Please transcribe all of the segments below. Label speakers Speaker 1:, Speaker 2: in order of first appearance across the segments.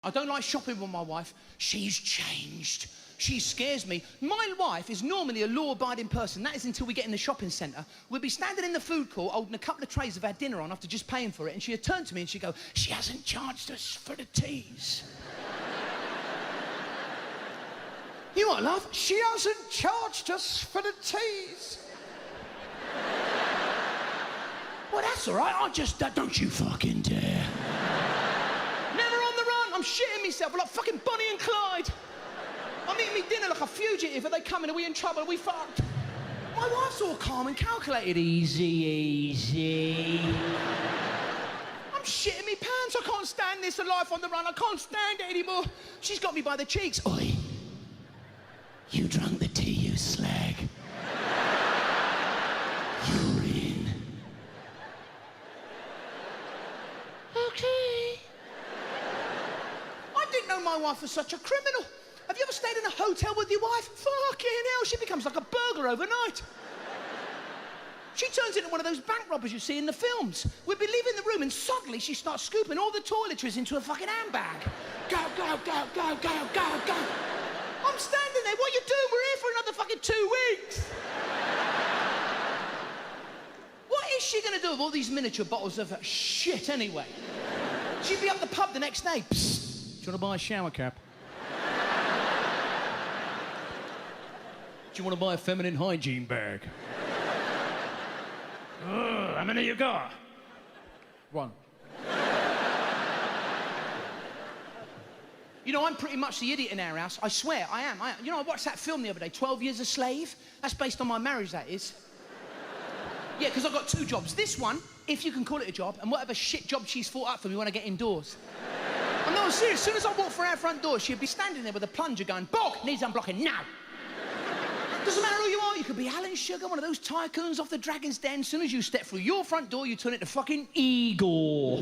Speaker 1: I don't like shopping with my wife. She's changed. She scares me. My wife is normally a law-abiding person. That is until we get in the shopping centre. We'll be standing in the food court holding a couple of trays of our dinner on after just paying for it, and she'll turn to me and she'll go, "She hasn't charged us for the teas." You what, love? "She hasn't charged us for the teas." Well, that's all right. I just... don't you fucking dare. Never on the run. I'm shitting myself. I'm like fucking Bonnie and Clyde. I'm eating me dinner like a fugitive. Are they coming? Are we in trouble? Are we fucked? My wife's all calm and calculated. Easy, easy. I'm shitting me pants. I can't stand this, a life on the run. I can't stand it anymore. She's got me by the cheeks. Oi. You drunk the tea, you slag. You're in. Okay. I didn't know my wife was such a criminal. Have you ever stayed in a hotel with your wife? Fucking hell, she becomes like a burglar overnight. She turns into one of those bank robbers you see in the films. We'd be leaving the room and suddenly she starts scooping all the toiletries into a fucking handbag. Go, go, go, go, go, go, go. I'm standing there, what are you doing? We're here for another fucking 2 weeks. What is she gonna do with all these miniature bottles of shit anyway? She'd be up the pub the next day. Psst, do you wanna buy a shower cap? Do you want to buy a feminine hygiene bag? How many you got? 1. You know, I'm pretty much the idiot in our house. I swear, I am. You know, I watched that film the other day, 12 Years a Slave. That's based on my marriage, that is. Yeah, because I've got 2 jobs. This one, if you can call it a job, and whatever shit job she's fought up for me when I get indoors. I'm not serious. As soon as I walk through our front door, she'd be standing there with a plunger going, "Bog, needs unblocking now." Doesn't matter who you are, you could be Alan Sugar, one of those tycoons off the Dragon's Den. As soon as you step through your front door, you turn into fucking Igor.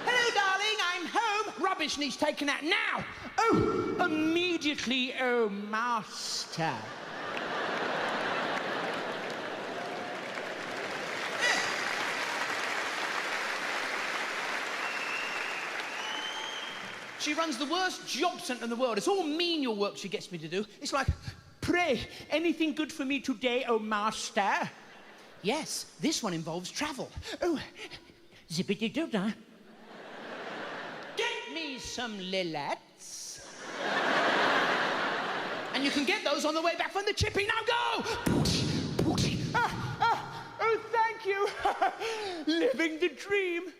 Speaker 1: "Hello, darling, I'm home. Rubbish needs taken out now." "Oh, immediately, oh, master." She runs the worst job centre in the world. It's all menial work she gets me to do. It's like, "Pray, anything good for me today, oh master?" "Yes, this one involves travel." "Oh, zippity-doo-dah. Get me some lilets." "And you can get those on the way back from the chippy. Now go!" Oh, thank you." Living the dream.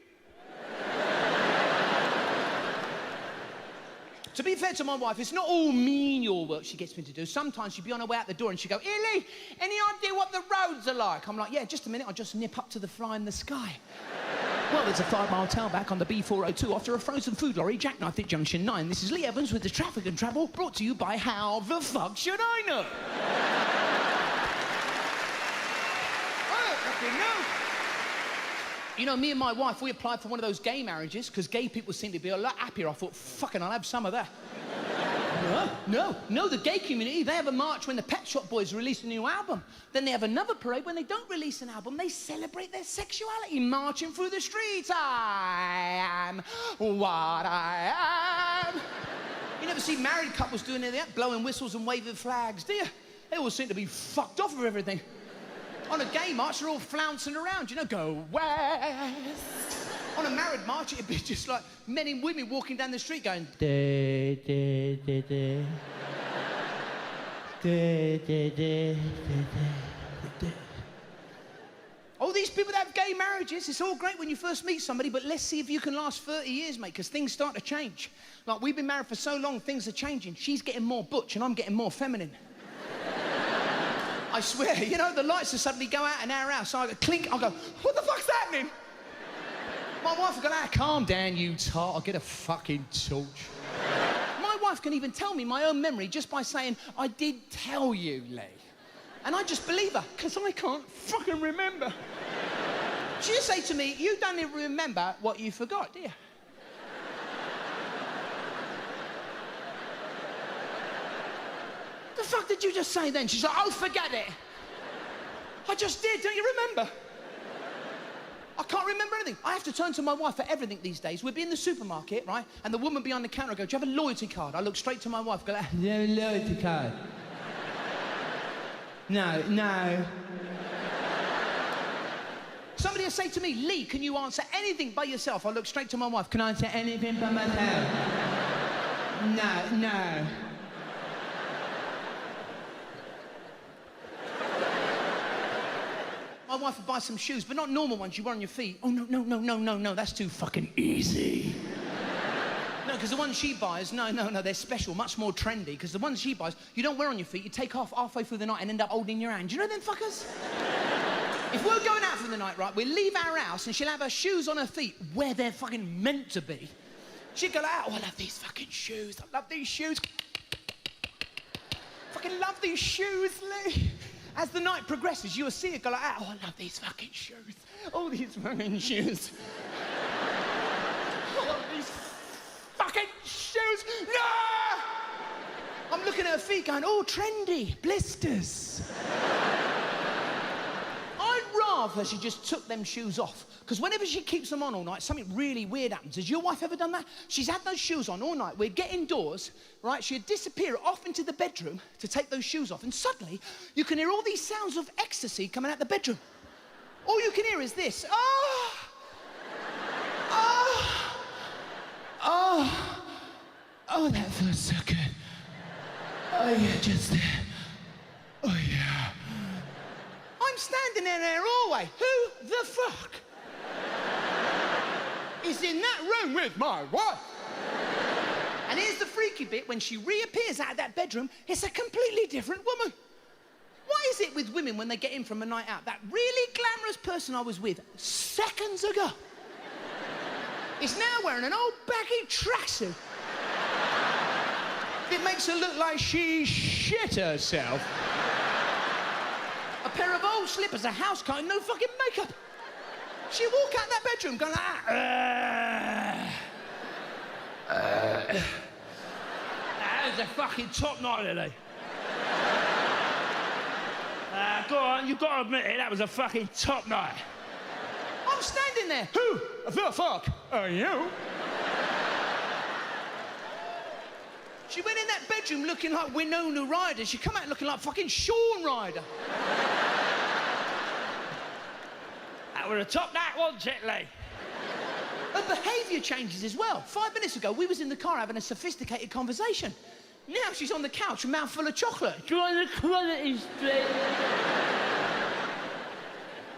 Speaker 1: To be fair to my wife, it's not all menial work she gets me to do. Sometimes she'd be on her way out the door and she'd go, "Illy, any idea what the roads are like?" I'm like, "Yeah, just a minute, I'll just nip up to the fly in the sky." Well, there's a 5-mile tailback on the B402 after a frozen food lorry jackknifed at Junction 9. This is Lee Evans with the traffic and travel, brought to you by How the Fuck Should I Know? I don't fucking know. You know, me and my wife, we applied for one of those gay marriages because gay people seem to be a lot happier. I thought, fucking, I'll have some of that. No, the gay community, they have a march when the Pet Shop Boys release a new album. Then they have another parade when they don't release an album. They celebrate their sexuality, marching through the streets. I am what I am. You never see married couples doing anything like that, blowing whistles and waving flags, do you? They all seem to be fucked off with everything. On a gay march, they're all flouncing around, you know, go west. On a married march, it'd be just like men and women walking down the street going, "Da, da, da, da. Da, da, da, da, da." All these people that have gay marriages, it's all great when you first meet somebody, but let's see if you can last 30 years, mate, because things start to change. Like, we've been married for so long, things are changing. She's getting more butch and I'm getting more feminine. I swear, you know, the lights will suddenly go out in our house. So I go, clink, I'll go, "What the fuck's happening?" My wife will go, "Calm down, you tart, I'll get a fucking torch." My wife can even tell me my own memory just by saying, "I did tell you, Lee." And I just believe her, because I can't fucking remember. She'll say to me, "You don't even remember what you forgot, do you?" The fuck did you just say then? She's like, "Oh, forget it." I just did, don't you remember? I can't remember anything. I have to turn to my wife for everything these days. We'd be in the supermarket, right? And the woman behind the counter would go, do you have a loyalty card? I look straight to my wife, go, do you have a loyalty card? No. Somebody will say to me, Lee, can you answer anything by yourself? I look straight to my wife, can I answer anything by myself? No. My wife would buy some shoes, but not normal ones you wear on your feet. Oh, no, that's too fucking easy. No, because the ones she buys, no, they're special, much more trendy, because the ones she buys, you don't wear on your feet, you take off halfway through the night and end up holding your hand. Do you know them fuckers? If we're going out for the night, right, we'll leave our house and she'll have her shoes on her feet where they're fucking meant to be. She'd go like, oh, I love these fucking shoes, I love these shoes. Fucking love these shoes, Lee. As the night progresses, you'll see her go like, oh, I love these fucking shoes. All these fucking shoes. I love these fucking shoes. No! I'm looking at her feet going, oh, trendy, blisters. I'd rather she just took them shoes off, because whenever she keeps them on all night, something really weird happens. Has your wife ever done that? She's had those shoes on all night. We'd get indoors, right? She'd disappear off into the bedroom to take those shoes off, and suddenly you can hear all these sounds of ecstasy coming out the bedroom. All you can hear is this. Oh, that feels so good. Oh, yeah, just there. Oh, yeah. I'm standing there all the way. Who the fuck is in that room with my wife? And here's the freaky bit. When she reappears out of that bedroom, it's a completely different woman. What is it with women when they get in from a night out? That really glamorous person I was with seconds ago is now wearing an old baggy tracksuit. It makes her look like she shit herself. A pair of old slippers, a house coat, and no fucking makeup. She'd walk out that bedroom going like that. That was a fucking top night today. Go on, you've got to admit it, that was a fucking top night. I'm standing there. Who the fuck are you? She went in that bedroom looking like Winona Ryder. She come out looking like fucking Shaun Ryder. That was a top night, wasn't it, Lee? Her behaviour changes as well. 5 minutes ago, we was in the car having a sophisticated conversation. Now she's on the couch, a mouthful of chocolate. Do you want the quality straight?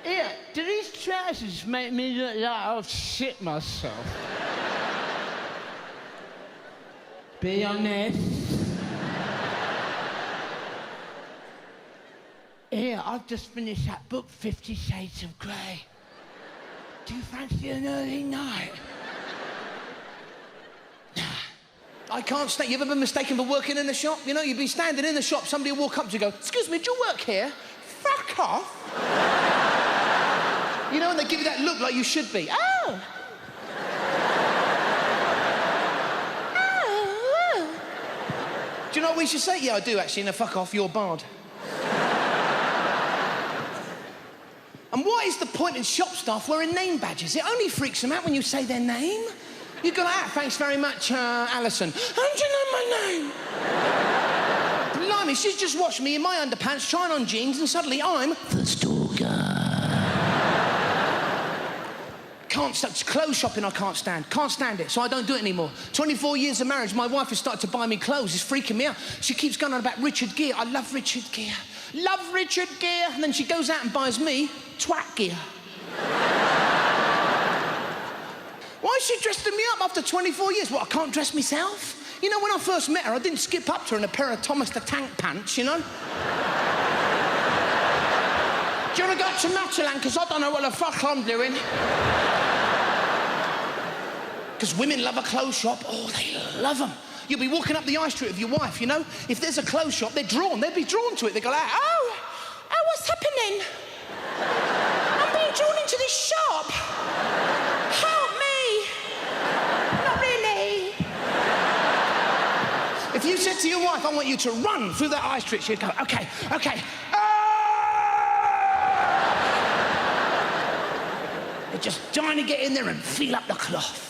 Speaker 1: Here, do these trousers make me look like I've shit myself? Be honest. Here, I've just finished that book, 50 Shades of Grey. Do you fancy an early night? Nah. I can't stand. You ever been mistaken for working in a shop? You know, you'd be standing in the shop, somebody will walk up to you and go, excuse me, do you work here? Fuck off. You know, and they give you that look like you should be. Oh. Do you know what we should say? Yeah, I do, actually. No, fuck off, you're barred. And what is the point in shop staff wearing name badges? It only freaks them out when you say their name. You go, thanks very much, Alison. How do you know my name? Blimey, she's just watched me in my underpants, trying on jeans, and suddenly I'm the stalker. Can't stand clothes shopping. I can't stand it, so I don't do it anymore. 24 years of marriage, my wife has started to buy me clothes. It's freaking me out. She keeps going on about Richard Gere. I love Richard Gere. Love Richard Gere. And then she goes out and buys me twat gear. Why is she dressing me up after 24 years? What, I can't dress myself? You know, when I first met her, I didn't skip up to her in a pair of Thomas the Tank pants, you know? Do you want to go to Matalan? Because I don't know what the fuck I'm doing. Because women love a clothes shop. Oh, they love them. You'll be walking up the high street with your wife, you know? If there's a clothes shop, they'd be drawn to it. They go like, oh, what's happening? I'm being drawn into this shop. Help me. Not really. If you said to your wife, I want you to run through that high street, she'd go, okay. They're just dying to get in there and feel up the cloth.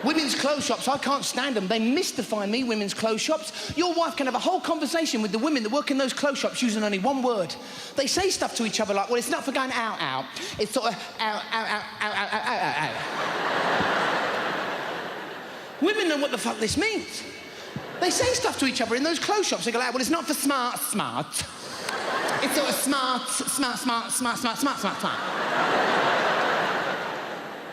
Speaker 1: Women's clothes shops, I can't stand them. They mystify me, women's clothes shops. Your wife can have a whole conversation with the women that work in those clothes shops using only one word. They say stuff to each other like, well, it's not for going out. It's sort of out. Women know what the fuck this means. They say stuff to each other in those clothes shops. They go like, well, it's not for smart. It's sort of smart.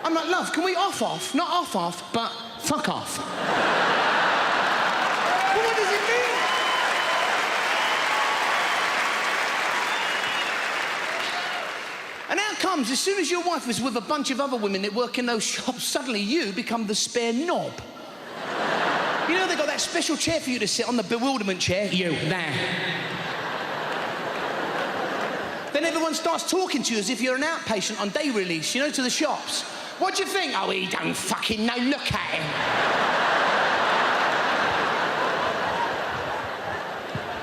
Speaker 1: I'm like, love, can we off? Not off, but fuck off. Well, what does it mean? And out comes, as soon as your wife is with a bunch of other women that work in those shops, suddenly you become the spare knob. You know, they got that special chair for you to sit on, the bewilderment chair. You, there. Then everyone starts talking to you as if you're an outpatient on day release, you know, to the shops. What do you think? Oh, he don't fucking know. Look at him.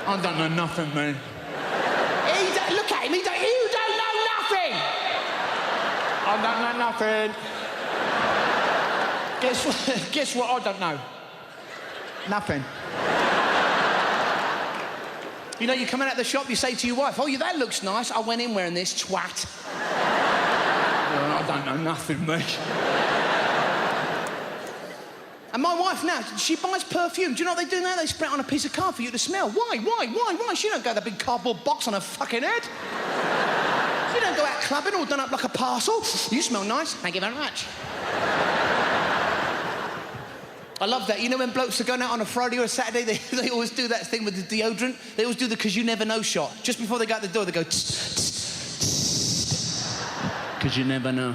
Speaker 1: I don't know nothing, man. Look at him. You don't know nothing. I don't know nothing. Guess what? I don't know. Nothing. You know, you come out of the shop, you say to your wife, oh, yeah, that looks nice. I went in wearing this, twat. I don't know nothing, mate. And my wife now, she buys perfume. Do you know what they do now? They spray it on a piece of card for you to smell. Why? She don't go that big cardboard box on her fucking head. She don't go out clubbing all done up like a parcel. You smell nice. Thank you very much. I love that. You know when blokes are going out on a Friday or a Saturday, they always do that thing with the deodorant. They always do the 'cause you never know shot. Just before they go out the door, they go tss, tss. 'Cause you never know.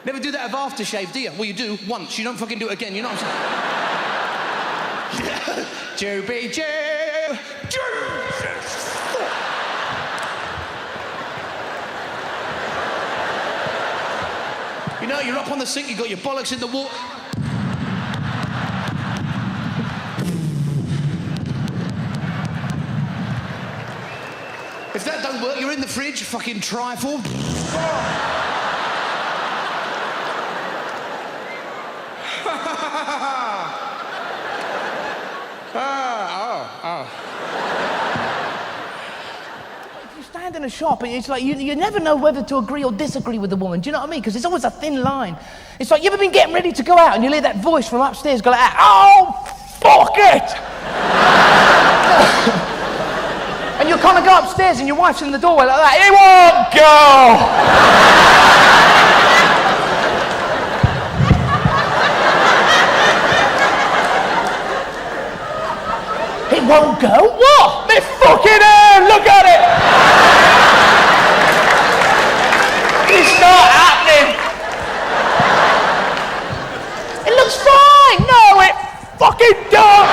Speaker 1: Never do that with aftershave, do you? Well, you do once. You don't fucking do it again. You know what I'm saying? Joby Joe. You know, you're up on the sink, you got your bollocks in the water. If that don't work, you're in the fridge, fucking trifle. If you stand in a shop and it's like you never know whether to agree or disagree with the woman, do you know what I mean? Because there's always a thin line. It's like, you ever been getting ready to go out and you hear that voice from upstairs go like, oh, fuck it! And you kind of go upstairs and your wife's in the doorway like that. He won't go! It won't go? What? My fucking hair! Look at it! It's not happening! It looks fine! No, it fucking don't!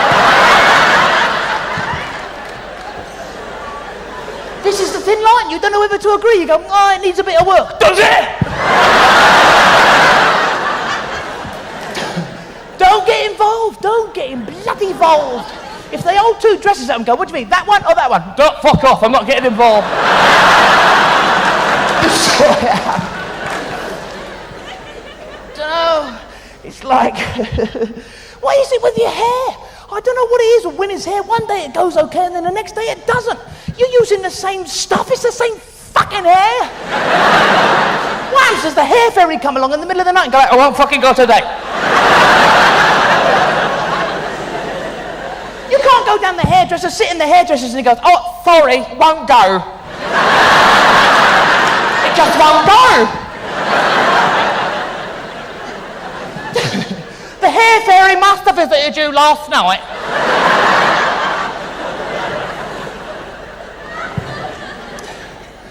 Speaker 1: This is the thin line. You don't know whether to agree. You go, oh, it needs a bit of work. Does it? Don't get involved. Don't get bloody involved. If they hold two dresses up and go, what do you mean, that one or that one? Don't fuck off. I'm not getting involved. Dunno. It's like, what is it with your hair? I don't know what it is with women's hair. One day it goes okay and then the next day it doesn't. You're using the same stuff. It's the same fucking hair. What happens? Does the hair fairy come along in the middle of the night and go, I won't fucking go today? You can't go down the hairdresser, sit in the hairdressers and he goes, oh, sorry, won't go. It just won't go. The hair fairy must have visited you last night.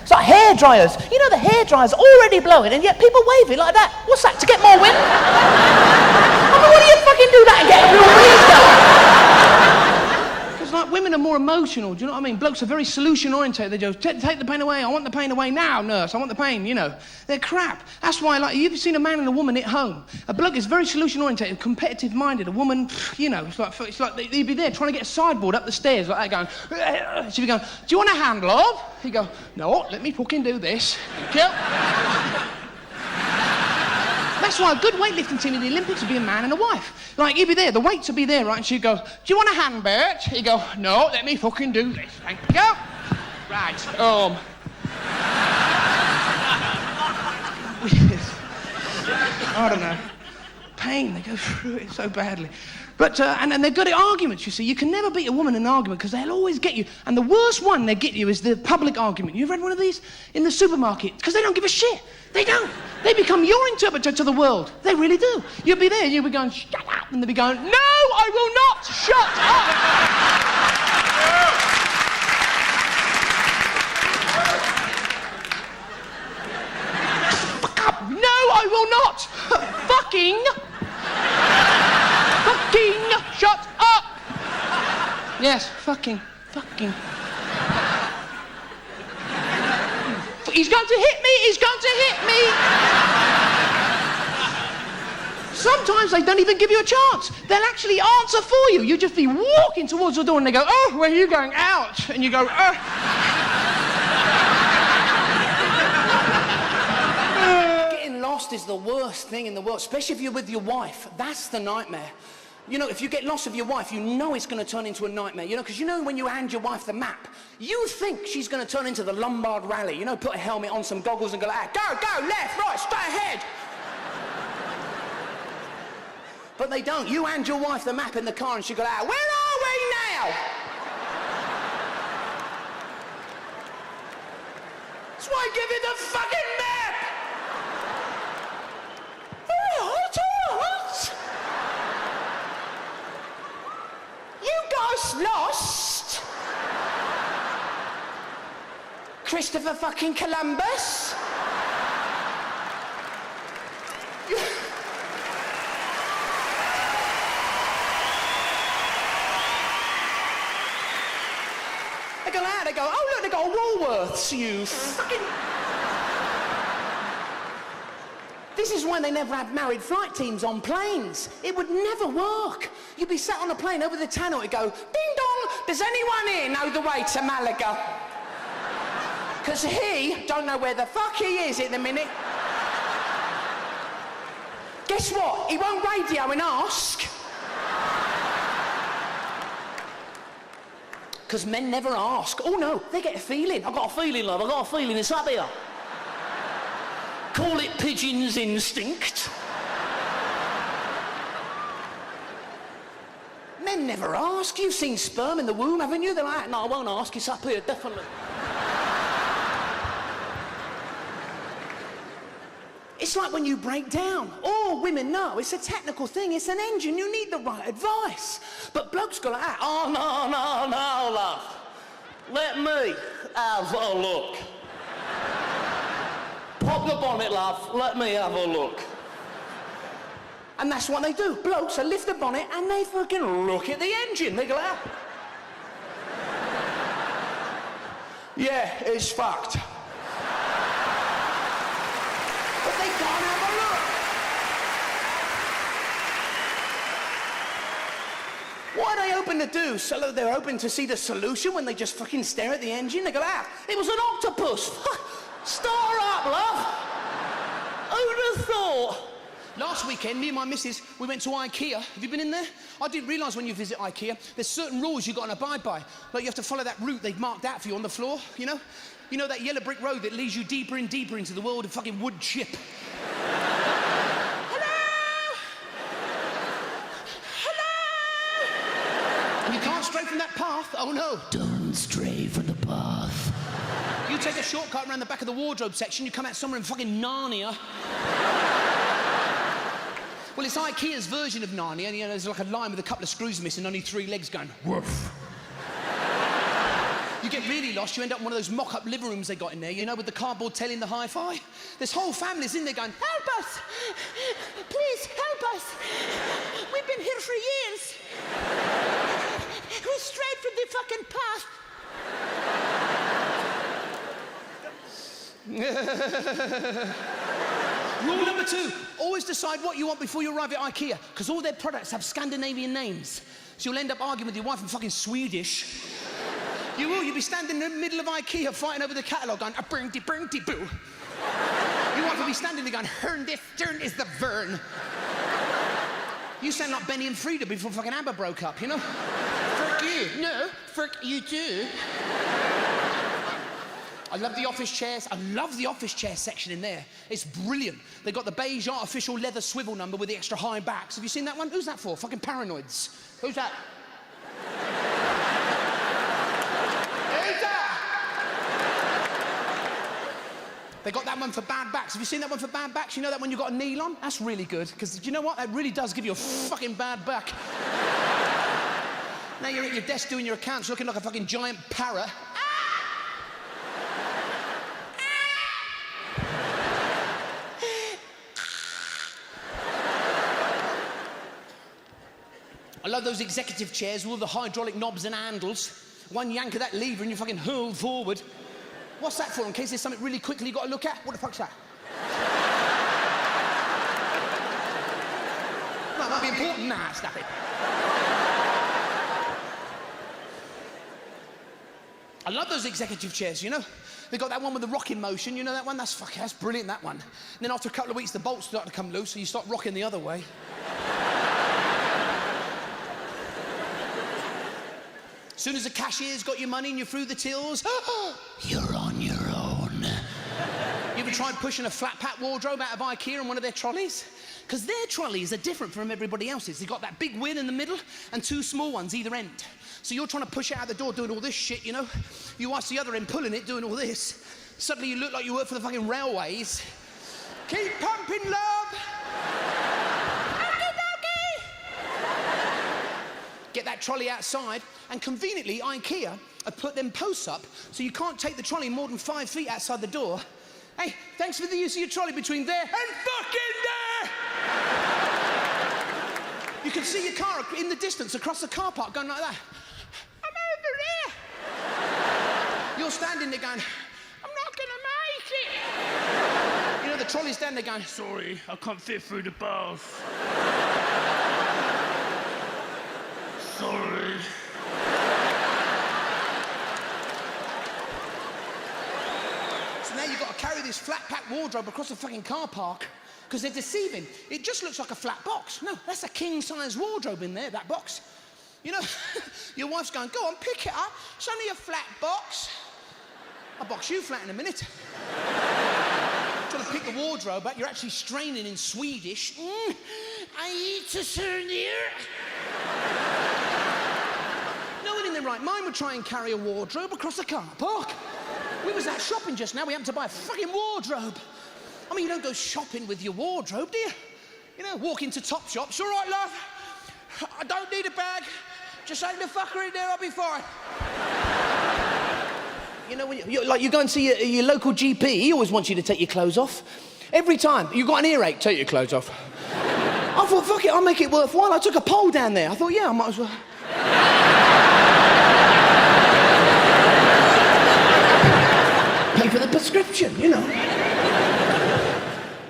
Speaker 1: It's like hair dryers. You know the hair dryer's already blowing and yet people wave it like that. What's that, to get more wind? I mean, what do you fucking do that and get real breeze going? Because like women are more emotional, do you know what I mean? Blokes are very solution-orientated. They go, take the pain away, I want the pain away now, nurse, I want the pain, you know. They're crap. That's why, like, you've seen a man and a woman at home. A bloke is very solution-orientated, competitive-minded. A woman, you know, it's like he'd be there trying to get a sideboard up the stairs like that, going, she'd be going, do you want a hand, love? He'd go, no, let me fucking do this. Thank you. That's why a good weightlifting team in the Olympics would be a man and a wife. Like, he'd be there, the weights would be there, right? And she'd go, do you want a hand, Bert? He'd go, no, let me fucking do this. Thank you. Right, I don't know. Pain, they go through it so badly. But, and they're good at arguments, you see. You can never beat a woman in an argument because they'll always get you. And the worst one they get you is the public argument. You've read one of these? In the supermarket. Because they don't give a shit. They don't. They become your interpreter to the world. They really do. You'll be there and you'll be going, shut up. And they'll be going, no, I will not. Shut up. Fuck up. No, I will not. Fucking shut up. Yes, fucking. He's going to hit me. Sometimes they don't even give you a chance. They'll actually answer for you. You just be walking towards the door and they go, oh, where are you going? Out. And you go, oh. Getting lost is the worst thing in the world, especially if you're with your wife. That's the nightmare. You know, if you get lost with your wife, you know it's going to turn into a nightmare, you know, because you know when you hand your wife the map, you think she's going to turn into the Lombard Rally, you know, put a helmet on, some goggles and go like, go, left, right, straight ahead. But they don't. You hand your wife the map in the car and she go like, where are we now? That's why I give you the fucking map. Lost? Christopher fucking Columbus? They go out, they go, oh look, they got a Woolworths, you fucking... This is why they never had married flight teams on planes. It would never work. You'd be sat on a plane over the channel, it'd go, ding dong, does anyone here know the way to Malaga? Because he don't know where the fuck he is at the minute. Guess what? He won't radio and ask. Because men never ask. Oh no, they get a feeling. I've got a feeling, love, I've got a feeling, it's up here. Call it pigeon's instinct. Men never ask. You've seen sperm in the womb, haven't you? They're like, no, I won't ask. It's up here, definitely. It's like when you break down. All women know it's a technical thing. It's an engine. You need the right advice. But blokes go like that. Oh, no, love. Let me have a look. Pop the bonnet, love. Let me have a look. And that's what they do. Blokes, they lift the bonnet and they fucking look at the engine. They go like that. Yeah, it's fucked. But they can't have a look. What are they hoping to do? So they're hoping to see the solution when they just fucking stare at the engine? They go like that. It was an octopus. Star up, love. Who'd have thought? Last weekend, me and my missus, we went to IKEA. Have you been in there? I didn't realise when you visit IKEA, there's certain rules you've got to abide by. Like you have to follow that route they've marked out for you on the floor, you know? You know that yellow brick road that leads you deeper and deeper into the world of fucking wood chip? Hello? And you can't stray from that path? Oh no. Don't stray from the path. You take a shortcut around the back of the wardrobe section, you come out somewhere in fucking Narnia. Well, it's IKEA's version of Narnia, and you know, there's like a line with a couple of screws missing, only 3 legs going, woof. You get really lost, you end up in one of those mock-up living rooms they got in there, you know, with the cardboard telling the hi-fi. There's whole families in there going, help us! Please, help us! We've been here for years. We strayed from the fucking path. Rule number 2, always decide what you want before you arrive at IKEA, because all their products have Scandinavian names. So you'll end up arguing with your wife in fucking Swedish. You will, you'll be standing in the middle of IKEA fighting over the catalogue going, a-burnty boo. Your wife will be standing there going, Hern this, Stern is the Vern. You sound like Benny and Frida before fucking ABBA broke up, you know? Frick you. No, frick you too. I love the office chairs. I love the office chair section in there. It's brilliant. They've got the beige artificial leather swivel number with the extra high backs. Have you seen that one? Who's that for? Fucking paranoids. Who's that? Who's that? They got that one for bad backs. Have you seen that one for bad backs? You know that one you got a kneel on? That's really good, because do you know what? That really does give you a fucking bad back. Now you're at your desk doing your accounts looking like a fucking giant parrot. I love those executive chairs with all the hydraulic knobs and handles. One yank of that lever and you fucking hurl forward. What's that for, in case there's something really quickly you've got to look at? What the fuck's that? Well, it might be important. Nah, stop it. I love those executive chairs, you know? They've got that one with the rocking motion, you know that one? That's brilliant, that one. And then after a couple of weeks, the bolts start to come loose, so you start rocking the other way. As soon as the cashier's got your money and you're through the tills, you're on your own. You ever tried pushing a flat pack wardrobe out of IKEA on one of their trolleys? Because their trolleys are different from everybody else's. They've got that big wheel in the middle and 2 small ones either end. So you're trying to push it out the door doing all this shit, you know? You watch the other end pulling it, doing all this. Suddenly you look like you work for the fucking railways. Keep pumping, love! Get that trolley outside, and conveniently, IKEA have put them posts up so you can't take the trolley more than 5 feet outside the door. Hey, thanks for the use of your trolley between there and fucking there! You can see your car in the distance across the car park going like that. I'm over here! You're standing there going, I'm not gonna make it! You know, the trolley's standing there going, sorry, I can't fit through the bars. Sorry. So now you've got to carry this flat pack wardrobe across the fucking car park because they're deceiving. It just looks like a flat box. No, that's a king-size wardrobe in there, that box. You know, your wife's going, go on, pick it up. It's only a flat box. I'll box you flat in a minute. Trying to pick the wardrobe up, you're actually straining in Swedish. I eat a souvenir. No one in their right mind would try and carry a wardrobe across the car park. We was out shopping just now, we happened to buy a fucking wardrobe. I mean, you don't go shopping with your wardrobe, do you? You know, walk into Topshop, it's all right, love. I don't need a bag. Just take the fucker in there, I'll be fine. You know, when you go and see your local GP, he always wants you to take your clothes off. Every time. You got an earache, take your clothes off. I thought, fuck it, I'll make it worthwhile. I took a poll down there. I thought, yeah, I might as well. Pay for the prescription, you know.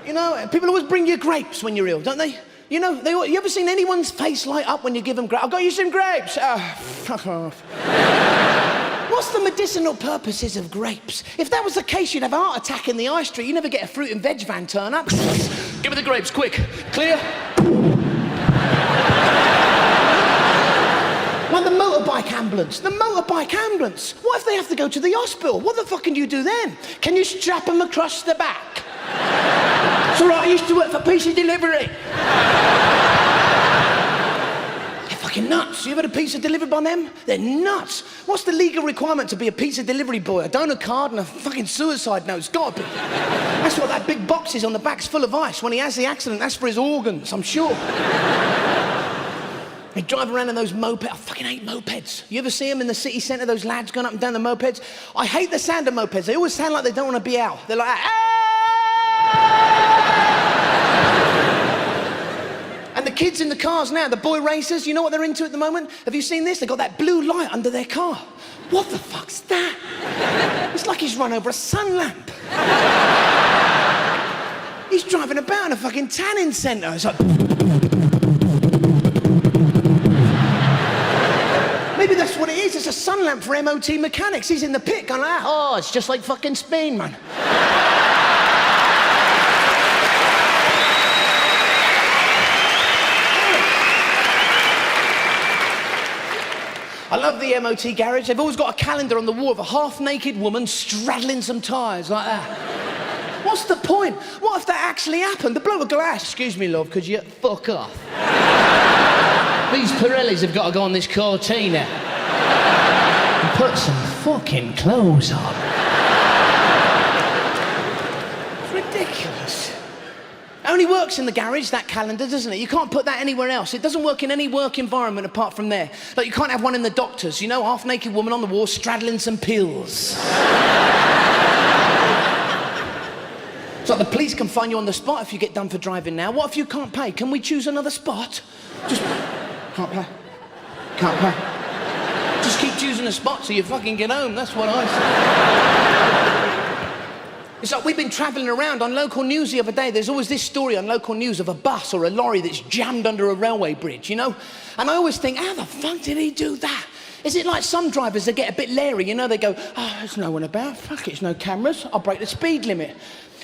Speaker 1: You know, people always bring you grapes when you're ill, don't they? You know, you ever seen anyone's face light up when you give them grapes? I've got you some grapes. Fuck off. What's the medicinal purposes of grapes? If that was the case, you'd have a heart attack in the high street. You never get a fruit and veg van turn up. Give me the grapes, quick. Clear? Like the motorbike ambulance. The motorbike ambulance. What if they have to go to the hospital? What the fuck can you do then? Can you strap them across the back? It's all right, I used to work for pizza delivery. They're fucking nuts. You ever had a pizza delivered by them? They're nuts. What's the legal requirement to be a pizza delivery boy? A donor card and a fucking suicide note. It's gotta be. That's what that big box is on the back's full of ice. When he has the accident, that's for his organs, I'm sure. They drive around in those mopeds. I fucking hate mopeds. You ever see them in the city centre, those lads going up and down the mopeds? I hate the sound of mopeds. They always sound like they don't want to be out. They're like, ah! And the kids in the cars now, the boy racers, you know what they're into at the moment? Have you seen this? They've got that blue light under their car. What the fuck's that? It's like he's run over a sun lamp. He's driving about in a fucking tanning centre. It's like... Maybe that's what it is. It's a sun lamp for MOT mechanics. He's in the pit going like, oh, it's just like fucking Spain, man. I love the MOT garage. They've always got a calendar on the wall of a half-naked woman straddling some tyres like that. What's the point? What if that actually happened? The bloke would go, excuse me, love, could you fuck off? These Pirellis have got to go on this Cortina and put some fucking clothes on. It's ridiculous. It only works in the garage, that calendar, doesn't it? You can't put that anywhere else. It doesn't work in any work environment apart from there. Like, you can't have one in the doctor's, you know, half-naked woman on the wall straddling some pills. It's like the police can find you on the spot if you get done for driving now. What if you can't pay? Can we choose another spot? Just... Can't pay. Can't pay. Just keep choosing a spot till you fucking get home. That's what I say. It's like we've been travelling around on local news the other day. There's always this story on local news of a bus or a lorry that's jammed under a railway bridge, you know? And I always think, how the fuck did he do that? Is it like some drivers that get a bit leery, you know? They go, oh, there's no one about. Fuck it, there's no cameras. I'll break the speed limit.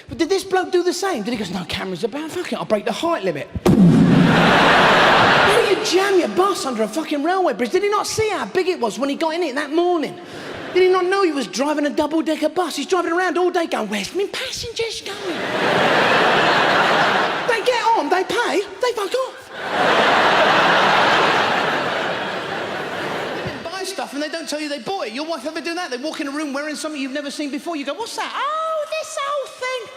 Speaker 1: But did this bloke do the same? Did he go, no cameras about? Fuck it, I'll break the height limit. How do you jam your bus under a fucking railway bridge? Did he not see how big it was when he got in it that morning? Did he not know he was driving a double-decker bus? He's driving around all day going, where's my passengers going? They get on, they pay, they fuck off. They didn't buy stuff and they don't tell you they bought it. Your wife ever do that? They walk in a room wearing something you've never seen before. You go, what's that? Oh, this old thing.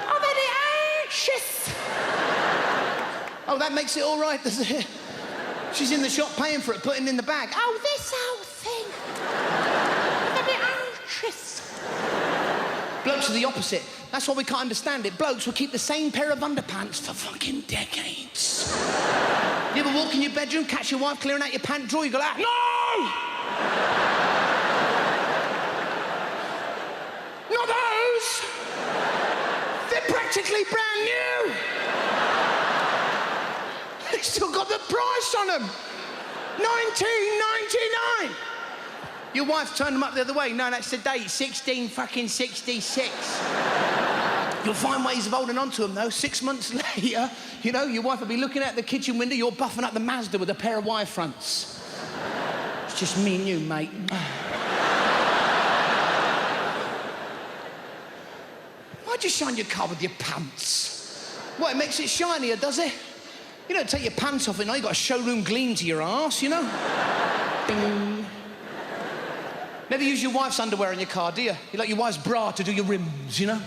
Speaker 1: Oh, very anxious. Oh, that makes it all right, does it? She's in the shop paying for it, putting it in the bag. Oh, this old thing. A bit anxious. Blokes are the opposite. That's why we can't understand it. Blokes will keep the same pair of underpants for fucking decades. You ever walk in your bedroom, catch your wife clearing out your pant drawer, you go like, no! Not those! They're practically brand new! They still got the price on them. $19.99. Your wife turned them up the other way. No, that's the date. 1666. You'll find ways of holding on to them, though. 6 months later, you know, your wife will be looking out the kitchen window. You're buffing up the Mazda with a pair of wire fronts. It's just me and you, mate. Why'd you shine your car with your pants? What, it makes it shinier, does it? You don't take your pants off and now you've got a showroom gleam to your arse, you know? Bing. Never use your wife's underwear in your car, do you? You like your wife's bra to do your rims, you know?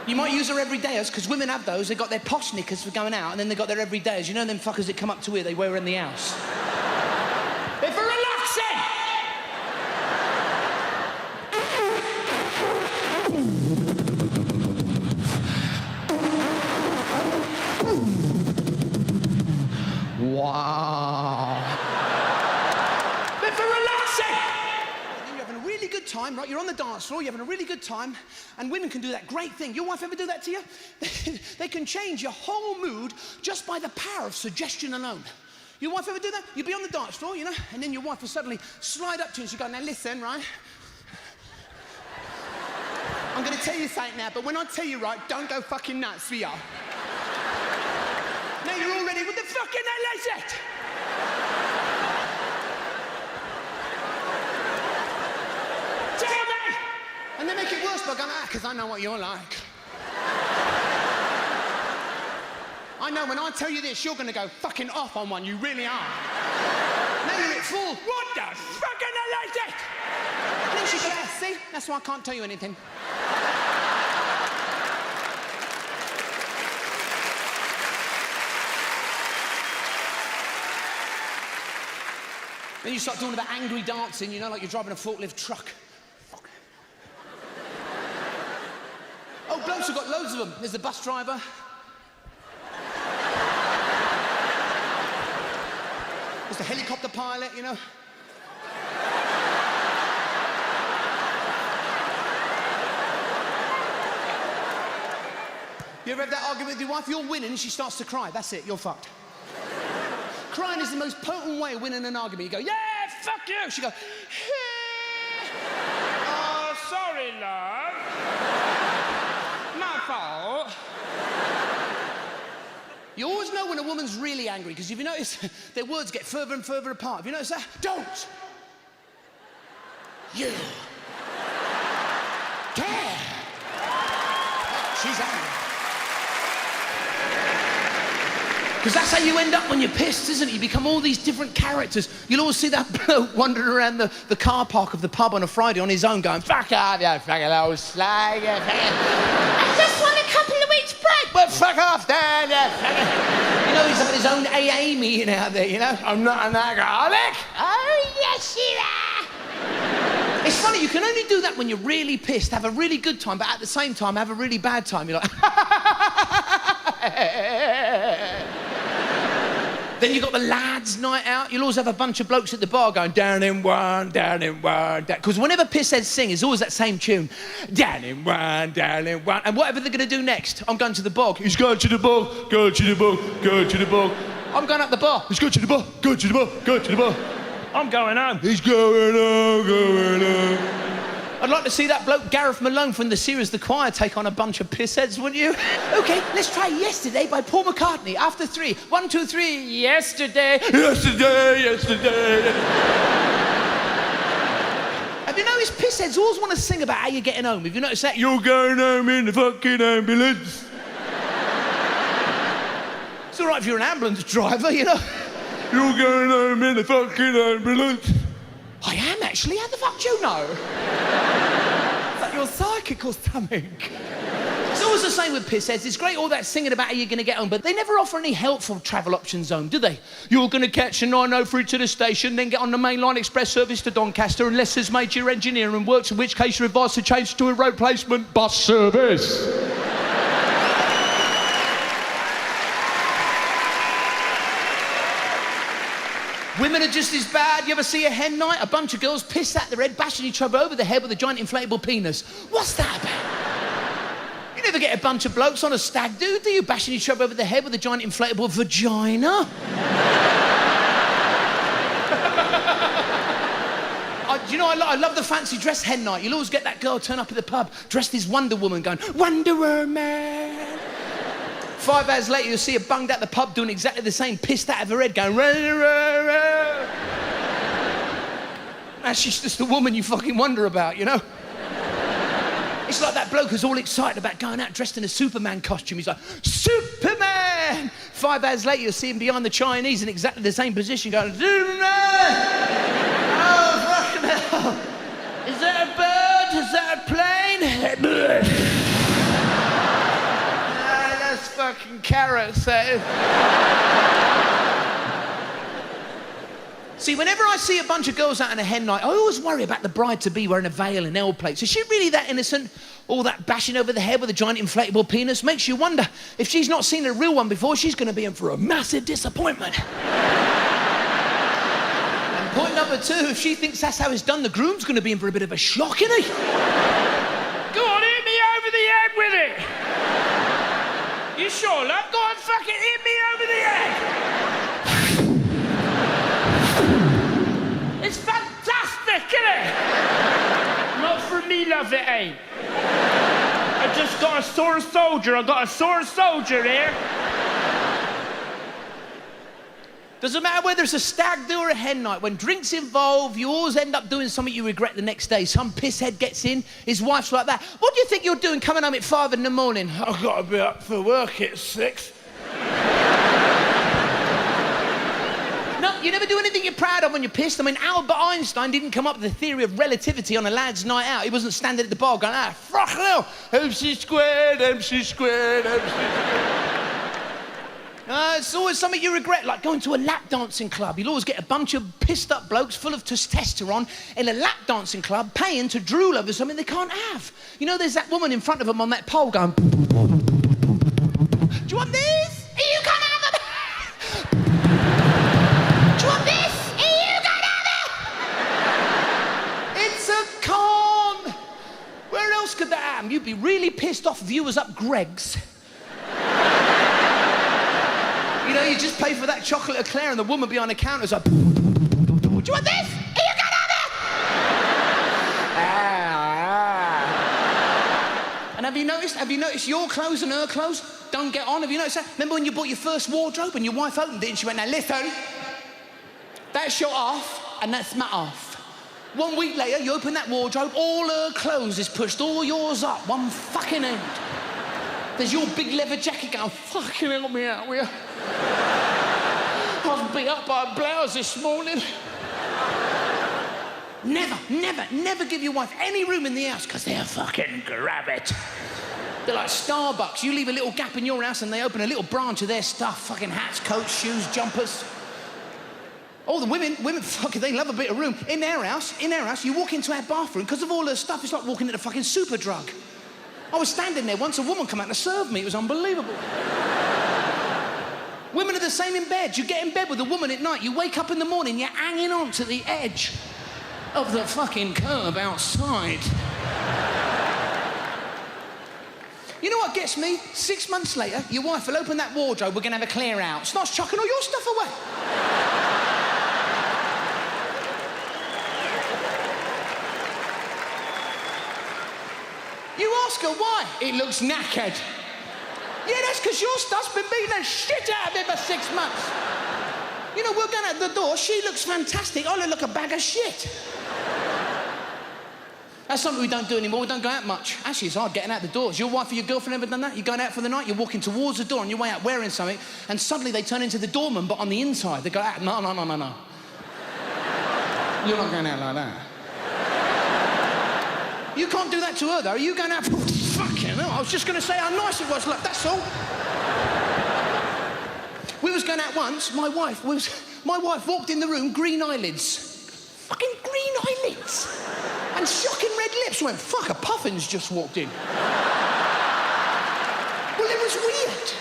Speaker 1: You might use her everydayers, because women have those. They've got their posh knickers for going out, and then they've got their everydayers. You know them fuckers that come up to here, they wear her in the house. They're for relaxing! Wow. They're for relaxing! You're having a really good time, right? You're on the dance floor, you're having a really good time, and women can do that great thing. Your wife ever do that to you? They can change your whole mood just by the power of suggestion alone. Your wife ever do that? You'd be on the dance floor, you know, and then your wife will suddenly slide up to you and she'll go, now listen, right? I'm gonna tell you something now, but when I tell you, right, don't go fucking nuts, for ya. Now you're all ready. What the fucking hell is it? Tell me! And they make it worse by going, because I know what you're like. I know when I tell you this, you're going to go fucking off on one. You really are. Now you're at full. What the fucking hell is it? And then she goes, see? That's why I can't tell you anything. Then you start doing that angry dancing, you know, like you're driving a forklift truck. Oh, blokes have got loads of them. There's the bus driver. There's the helicopter pilot, you know. You ever have that argument with your wife? You're winning and she starts to cry. That's it, you're fucked. Crying is the most potent way of winning an argument. You go, yeah, fuck you. She goes,
Speaker 2: Oh, sorry, love. My fault.
Speaker 1: You always know when a woman's really angry, because if you notice, their words get further and further apart. Have you noticed that? Don't you care? She's angry. Because that's how you end up when you're pissed, isn't it? You become all these different characters. You'll always see that bloke wandering around the car park of the pub on a Friday on his own going, fuck off, you fucking old slag, you fucking... I just want a couple of weeks break. Well, fuck off, Dan, you fucking... You know, he's having his own AA meeting out there, you know? I'm not an alcoholic. Oh, yes, you are. It's funny, you can only do that when you're really pissed, have a really good time, but at the same time, have a really bad time. You're like... Then you've got the lads' night out. You'll always have a bunch of blokes at the bar going, down in one, down in one, down. Because whenever pissheads sing, it's always that same tune. Down in one, down in one. And whatever they're going to do next, I'm going to the bog. He's going to the bog, go to the bog, go to the bog. I'm going up the bar. He's going to the bar, go to the bar, go to the bar.
Speaker 2: I'm going home.
Speaker 1: He's going home, going home. I'd like to see that bloke Gareth Malone from the series The Choir take on a bunch of pissheads, wouldn't you? OK, let's try Yesterday by Paul McCartney. After 3. 1, 2, 3. Yesterday. Yesterday, yesterday. Have you noticed pissheads always want to sing about how you're getting home? Have you noticed that? You're going home in the fucking ambulance. It's all right if you're an ambulance driver, you know. You're going home in the fucking ambulance. I am, actually. How the fuck do you know? Is that your psychic or something? It's always the same with pissheads. It's great all that singing about how you're going to get home, but they never offer any helpful travel options home, do they? You're going to catch a 903 to the station, then get on the mainline express service to Doncaster unless there's major engineering works, in which case you're advised to change to a replacement bus service. Women are just as bad. You ever see a hen night? A bunch of girls pissed at their head, bashing each other over the head with a giant inflatable penis. What's that about? You never get a bunch of blokes on a stag do you? Bashing each other over the head with a giant inflatable vagina. You know, I love the fancy dress hen night. You'll always get that girl turn up at the pub dressed as Wonder Woman going, Wonder Woman. 5 hours later, you'll see her bunged at the pub doing exactly the same, pissed out of her head, going, rah. And she's just the woman you fucking wonder about, you know? It's like that bloke who's all excited about going out dressed in a Superman costume. He's like, Superman! 5 hours later, you'll see him behind the Chinese in exactly the same position, going, Superman! Oh, fucking hell. Is that a bird? Is that a plane? Fucking carrots, that is. See, whenever I see a bunch of girls out on a hen night, I always worry about the bride-to-be wearing a veil and L-plates. Is she really that innocent? All that bashing over the head with a giant inflatable penis makes you wonder if she's not seen a real one before, she's going to be in for a massive disappointment. And point number 2, if she thinks that's how it's done, the groom's going to be in for a bit of a shock, isn't he?
Speaker 2: Go on, hit me over the head with it. You sure, love? Go on, fucking hit me over the head. It's fantastic, isn't it? Not for me, love, it ain't. I just got a sore soldier. I got a sore soldier here.
Speaker 1: Doesn't matter whether it's a stag do or a hen night. When drink's involved, you always end up doing something you regret the next day. Some pisshead gets in, his wife's like that. What do you think you're doing coming home at 5 in the morning? I've got to be up for work at 6. No, you never do anything you're proud of when you're pissed. I mean, Albert Einstein didn't come up with the theory of relativity on a lad's night out. He wasn't standing at the bar going, fuck hell, MC squared, MC squared, MC squared. It's always something you regret, like going to a lap dancing club. You'll always get a bunch of pissed-up blokes full of testosterone in a lap dancing club paying to drool over something they can't have. You know, there's that woman in front of them on that pole going... Do you want this? You can't have it! Do you want this? You can't have it! It's a con! Where else could that happen? You'd be really pissed off viewers up Greg's. You know, you just pay for that chocolate eclair and the woman behind the counter's like, do you want this? Here you go, have it! And have you noticed your clothes and her clothes don't get on? Have you noticed that? Remember when you bought your first wardrobe and your wife opened it and she went, now listen, that's your off and that's my off. 1 week later, you open that wardrobe, all her clothes is pushed, all yours up, one fucking end. There's your big leather jacket going, fucking help me out, will you? I was beat up by a blouse this morning. Never give your wife any room in the house, because they'll fucking grab it. They're like Starbucks. You leave a little gap in your house and they open a little branch of their stuff, fucking hats, coats, shoes, jumpers. Oh, the women, fucking, they love a bit of room. In our house, you walk into our bathroom, because of all her stuff, it's like walking into fucking Superdrug. I was standing there once, a woman came out to serve me. It was unbelievable. Women are the same in bed. You get in bed with a woman at night, you wake up in the morning, you're hanging on to the edge of the fucking curb outside. You know what gets me? 6 months later, your wife will open that wardrobe, we're gonna have a clear out. Starts chucking all your stuff away. You ask her why. It looks knackered. Yeah, that's because your stuff's been beating the shit out of it for 6 months. You know, we're going out the door, she looks fantastic, I look like a bag of shit. That's something we don't do anymore, we don't go out much. Actually, it's hard getting out the door. Has your wife or your girlfriend ever done that? You're going out for the night, you're walking towards the door on your way out wearing something, and suddenly they turn into the doorman, but on the inside, they go out, no. You're not going out like that. You can't do that to her, though. Are you going out? Fucking hell, I was just going to say how nice it was. Look, that's all. We was going out once. My wife walked in the room, green eyelids. Fucking green eyelids. And shocking red lips. Went, fuck, a puffin's just walked in. Well, it was weird.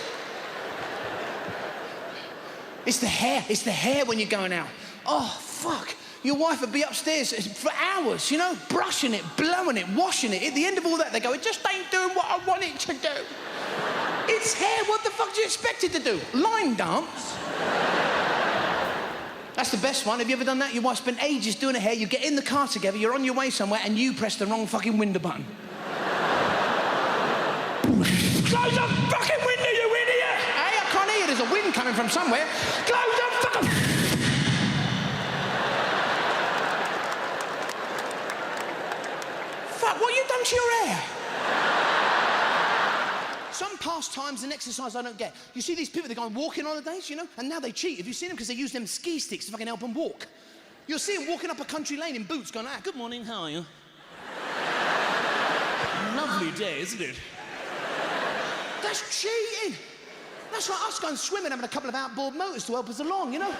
Speaker 1: It's the hair when you're going out. Oh, fuck. Your wife would be upstairs for hours, you know, brushing it, blowing it, washing it. At the end of all that, they go, it just ain't doing what I want it to do. It's hair. What the fuck do you expect it to do? Line dance? That's the best one. Have you ever done that? Your wife spent ages doing her hair. You get in the car together, you're on your way somewhere, and you press the wrong fucking window button. Close the fucking window, you idiot! Hey, I can't hear. There's a wind coming from somewhere. Close the fucking... Fuck, what have you done to your hair? Some pastimes and exercise I don't get. You see these people, they go on walking holidays, you know, and now they cheat. Have you seen them? Because they use them ski sticks to fucking help them walk. You'll see them walking up a country lane in boots going, good morning, how are you? Lovely day, isn't it? That's cheating. That's like us going swimming, having a couple of outboard motors to help us along, you know?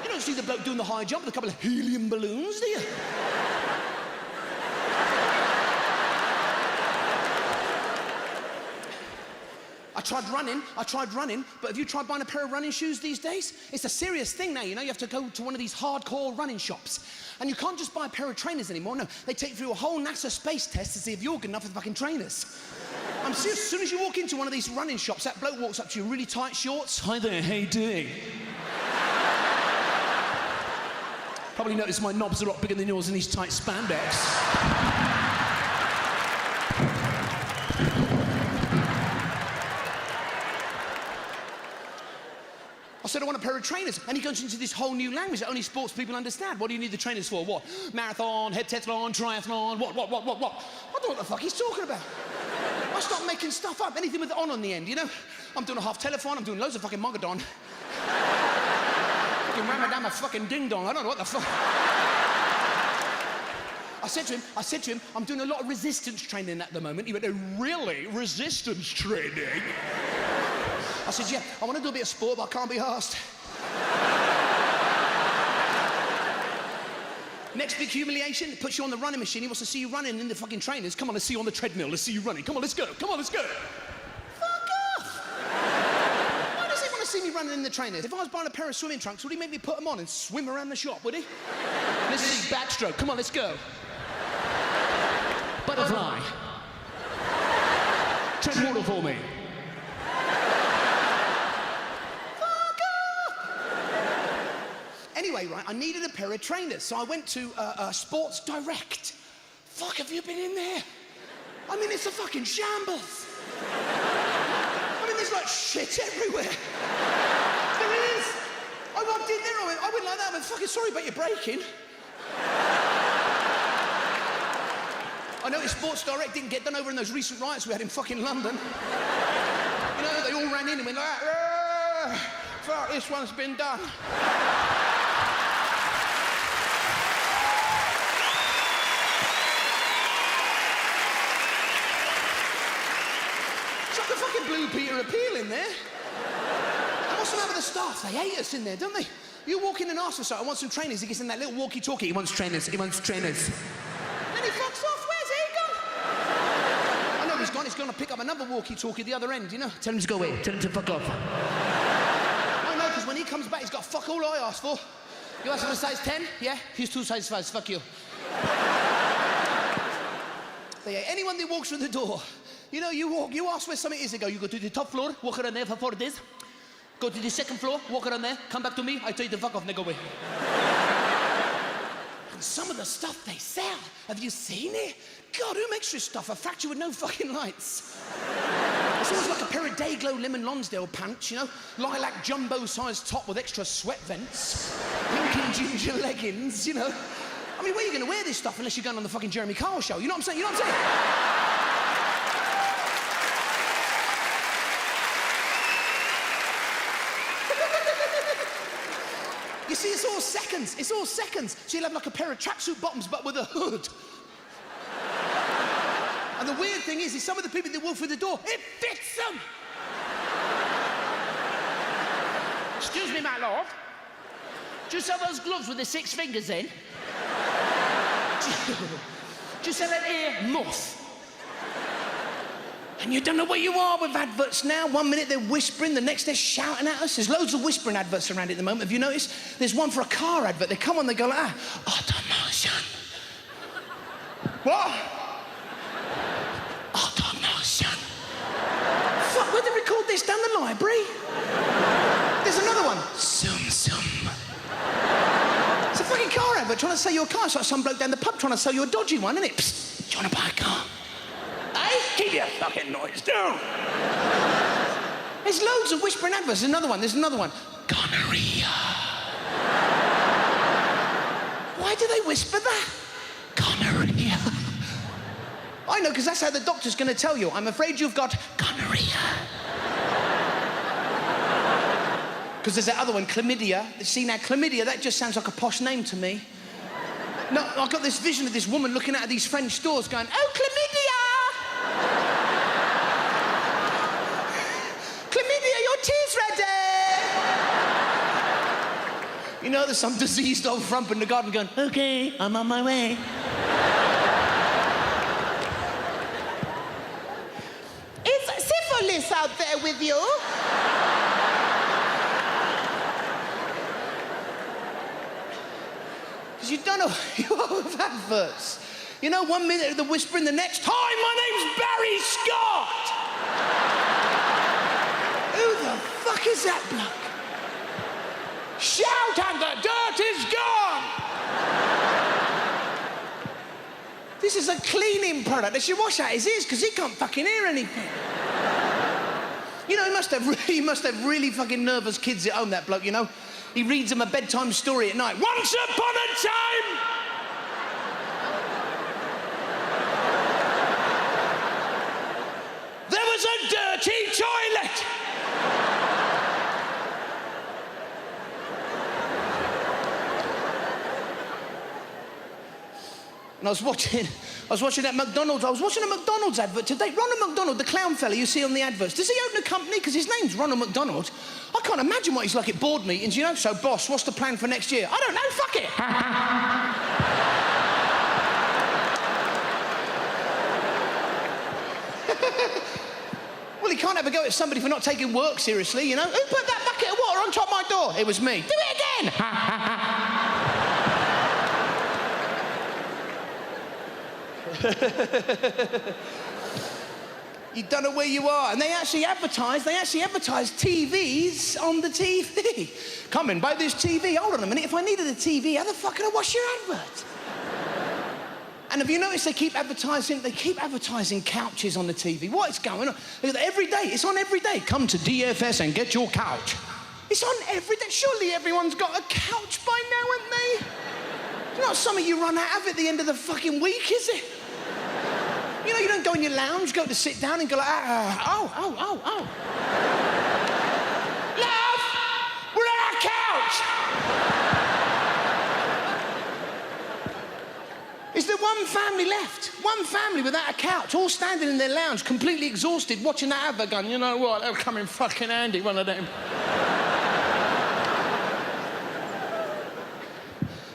Speaker 1: You don't see the bloke doing the high jump with a couple of helium balloons, do you? I tried running, but have you tried buying a pair of running shoes these days? It's a serious thing now, you know? You have to go to one of these hardcore running shops. And you can't just buy a pair of trainers anymore, no. They take you through a whole NASA space test to see if you're good enough for the fucking trainers. I'm serious, as soon as you walk into one of these running shops, that bloke walks up to you in really tight shorts. Hi there, how you doing? Probably noticed my knobs are a lot bigger than yours in these tight spandex. I said, I want a pair of trainers. And he goes into this whole new language that only sports people understand. What do you need the trainers for? What? Marathon, heptathlon, triathlon, what? I don't know what the fuck he's talking about. I start making stuff up, anything with on the end, you know? I'm doing a half telethon, I'm doing loads of fucking mogadon. Fucking Ramadan, a fucking ding-dong, I don't know what the fuck. I said to him, I'm doing a lot of resistance training at the moment. He went, oh, really? Resistance training? I said, yeah, I want to do a bit of sport, but I can't be arsed. Next big humiliation, it puts you on the running machine. He wants to see you running in the fucking trainers. Come on, let's see you on the treadmill. Let's see you running. Come on, let's go. Come on, let's go. Fuck off. Why does he want to see me running in the trainers? If I was buying a pair of swimming trunks, would he make me put them on and swim around the shop, would he? Let's see, backstroke. Come on, let's go. Butterfly. Tread water for me. right? I needed a pair of trainers, so I went to Sports Direct. Fuck, have you been in there? I mean, it's a fucking shambles. I mean, there's like shit everywhere. There is. I walked in there, I went like that, I went, fucking sorry about your breaking. I noticed Sports Direct didn't get done over in those recent riots we had in fucking London. You know, they all ran in and went like, fuck, this one's been done. It's like a fucking Blue Peter appeal in there. And what's the matter with the staff? They hate us in there, don't they? You walk in and ask for something, I want some trainers, he gets in that little walkie-talkie, he wants trainers, he wants trainers. Then he fucks off, where's he gone? I know he's gone to pick up another walkie-talkie at the other end, you know? Tell him to go away, tell him to fuck off. I know, because when he comes back, he's got fuck all I asked for. You asked for a size 10? Yeah? Here's 2 size 5s, fuck you. But yeah, anyone that walks through the door, you know, you ask where something is, they go, you go to the top floor, walk around there for 4 days. Go to the second floor, walk around there, come back to me, I tell you to fuck off, nigga, away. And some of the stuff they sell, have you seen it? God, who makes this stuff? A factory with no fucking lights. It's almost like a pair of Dayglow Lemon Lonsdale pants, you know? Lilac jumbo-sized top with extra sweat vents. Pink and ginger leggings, you know? I mean, where are you going to wear this stuff unless you're going on the fucking Jeremy Kyle show? You know what I'm saying? You know what I'm saying? You see, it's all seconds. It's all seconds. So you'll have like a pair of tracksuit bottoms, but with a hood. And the weird thing is some of the people that walk through the door, it fits them.
Speaker 2: Excuse me, my lord. Do you sell those gloves with the 6 fingers in? Do you sell an ear muff?
Speaker 1: And you don't know where you are with adverts now. 1 minute they're whispering, the next they're shouting at us. There's loads of whispering adverts around at the moment. Have you noticed? There's one for a car advert. They come on, they go like, automotion. What? Automotion. Fuck, where'd they record this? Down the library? There's another one. Zoom, zoom. It's a fucking car advert trying to sell you a car. It's like some bloke down the pub trying to sell you a dodgy one, isn't it? Psst, do you want to buy a car? Keep your fucking noise down. There's loads of whispering adverts. There's another one. Gonorrhea. Why do they whisper that? Gonorrhea. I know, because that's how the doctor's going to tell you. I'm afraid you've got gonorrhea. Because there's that other one, chlamydia. See, now, chlamydia, that just sounds like a posh name to me. No, I've got this vision of this woman looking out of these French stores going, oh, chlamydia! Chlamydia, your tea's ready! You know, there's some diseased old frump in the garden going, okay, I'm on my way. Is syphilis out there with you? Because you don't know who you are with adverts. You know, 1 minute they're whispering, the next, hi, my name's Barry Scott! Who the fuck is that bloke? Shout and the dirt is gone! This is a cleaning product. They should wash out his ears because he can't fucking hear anything. You know, he must have really fucking nervous kids at home, that bloke, you know? He reads them a bedtime story at night. Once upon a time! There was a dirty toilet! And I was watching that McDonald's. I was watching a McDonald's advert today. Ronald McDonald, the clown fella you see on the adverts. Does he own a company? Because his name's Ronald McDonald. I can't imagine what he's like at board meetings, you know? So, boss, what's the plan for next year? I don't know, fuck it. Well, he can't have a go at somebody for not taking work seriously, you know? Who put that bucket of water on top of my door? It was me. Do it again! You don't know where you are. And they actually advertise TVs on the TV. Come in, buy this TV. Hold on a minute, if I needed a TV, how the fuck can I watch your advert? And have you noticed they keep advertising couches on the TV? What is going on? Every day, it's on every day. Come to DFS and get your couch. It's on every day. Surely everyone's got a couch by now, haven't they? It's not something you run out of at the end of the fucking week, is it? You know, you don't go in your lounge, go to sit down and go like, oh. Love, we're on our couch. Is there one family left? One family without a couch, all standing in their lounge, completely exhausted, watching that advert going, you know what, they'll come in fucking handy, one of them.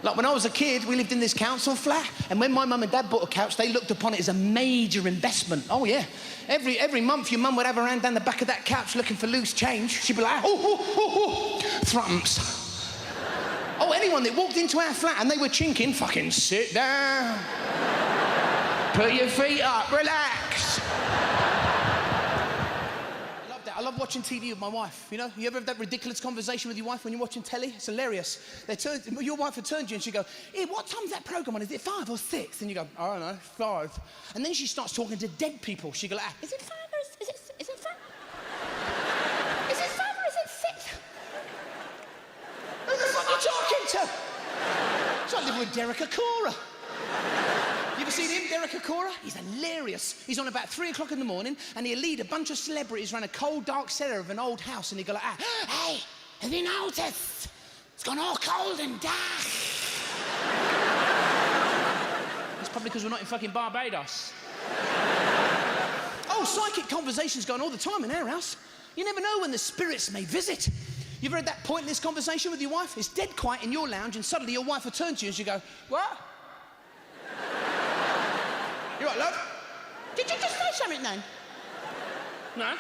Speaker 1: Like when I was a kid, we lived in this council flat, and when my mum and dad bought a couch, they looked upon it as a major investment. Oh yeah, every month your mum would have her hand down the back of that couch looking for loose change. She'd be like, thrumps. Oh, anyone that walked into our flat and they were chinking, fucking sit down, put your feet up, relax. I love watching TV with my wife, you know? You ever have that ridiculous conversation with your wife when you're watching telly? It's hilarious. Your wife would turn to you and she'd go, hey, what time's that programme on? Is it 5 or 6? And you go, I don't know, 5. And then she starts talking to dead people. She'd go like, is it 5 or is it 5? Is it 5 or is it 6? Who the fuck are you talking to? So I live with Derek Acora. You ever seen him, Derek Acora? He's hilarious. He's on about 3 o'clock in the morning and he'll lead a bunch of celebrities around a cold, dark cellar of an old house and he'll go like, hey, have you noticed? It's gone all cold and dark. It's probably because we're not in fucking Barbados. Oh, psychic conversations going all the time in our house. You never know when the spirits may visit. You've heard that pointless conversation with your wife? It's dead quiet in your lounge and suddenly your wife will turn to you and she'll go, what? You right, love? Did you just say something then? No.